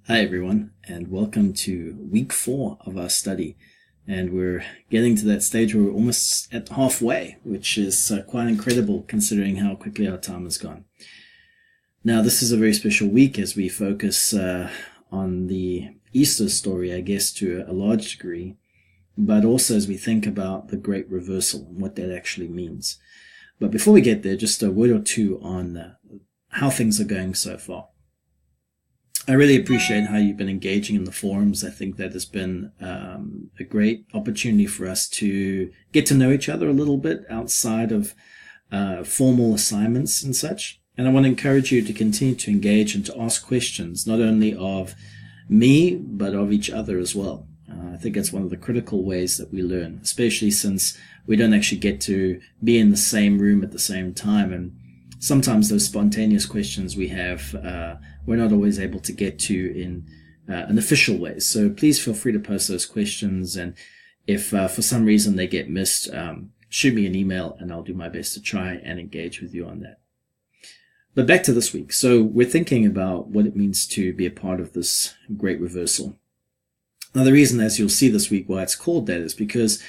Hi everyone, and welcome to week 4 of our study. And we're getting to that stage where we're almost at halfway, which is quite incredible considering how quickly our time has gone. Now, this is a very special week as we focus on the Easter story, I guess, to a large degree, but also as we think about the Great Reversal and what that actually means. But before we get there, just a word or two on how things are going so far. I really appreciate how you've been engaging in the forums. I think that has been a great opportunity for us to get to know each other a little bit outside of formal assignments and such. And I want to encourage you to continue to engage and to ask questions, not only of me, but of each other as well. I think that's one of the critical ways that we learn, especially since we don't actually get to be in the same room at the same time. And sometimes those spontaneous questions we have, we're not always able to get to in an official way. So please feel free to post those questions. And if for some reason they get missed, shoot me an email and I'll do my best to try and engage with you on that. But back to this week. So we're thinking about what it means to be a part of this Great Reversal. Now, the reason, as you'll see this week, why it's called that is because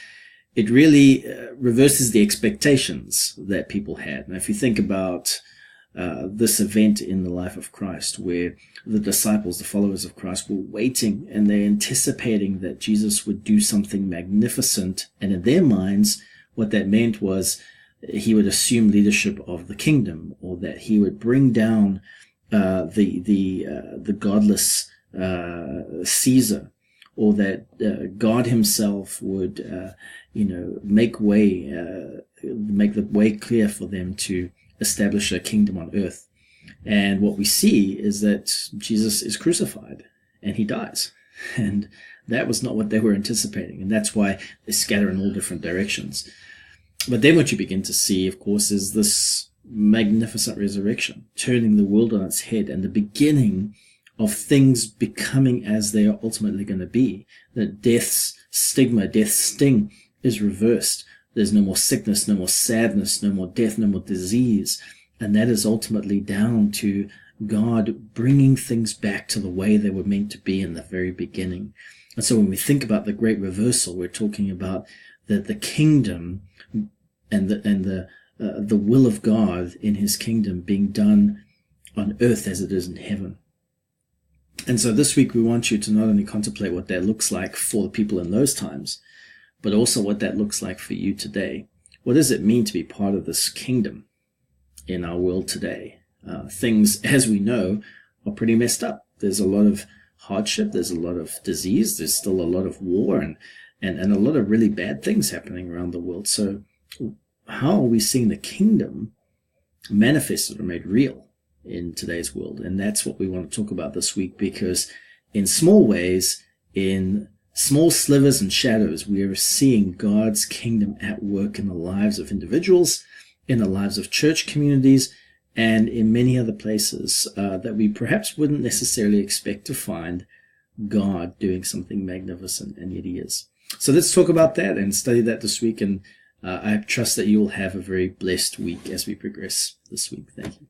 it really reverses the expectations that people had. Now, if you think about this event in the life of Christ, where the disciples, the followers of Christ, were waiting and they're anticipating that Jesus would do something magnificent. And in their minds, what that meant was he would assume leadership of the kingdom, or that he would bring down the godless Caesar, or that God himself would, make the way clear for them to establish a kingdom on earth. And what we see is that Jesus is crucified and he dies. And that was not what they were anticipating. And that's why they scatter in all different directions. But then what you begin to see, of course, is this magnificent resurrection, turning the world on its head and the beginning of things becoming as they are ultimately going to be. That death's stigma, death's sting is reversed. There's no more sickness, no more sadness, no more death, no more disease. And that is ultimately down to God bringing things back to the way they were meant to be in the very beginning. And so when we think about the Great Reversal, we're talking about the kingdom and the will of God in his kingdom being done on earth as it is in heaven. And so this week we want you to not only contemplate what that looks like for the people in those times, but also what that looks like for you today. What does it mean to be part of this kingdom in our world today? Things, as we know, are pretty messed up. There's a lot of hardship. There's a lot of disease. There's still a lot of war and a lot of really bad things happening around the world. So how are we seeing the kingdom manifested or made real in today's world? And that's what we want to talk about this week, because in small ways, in small slivers and shadows, we are seeing God's kingdom at work in the lives of individuals, in the lives of church communities, and in many other places that we perhaps wouldn't necessarily expect to find God doing something magnificent, and yet he is. So let's talk about that and study that this week, and I trust that you will have a very blessed week as we progress this week. Thank you.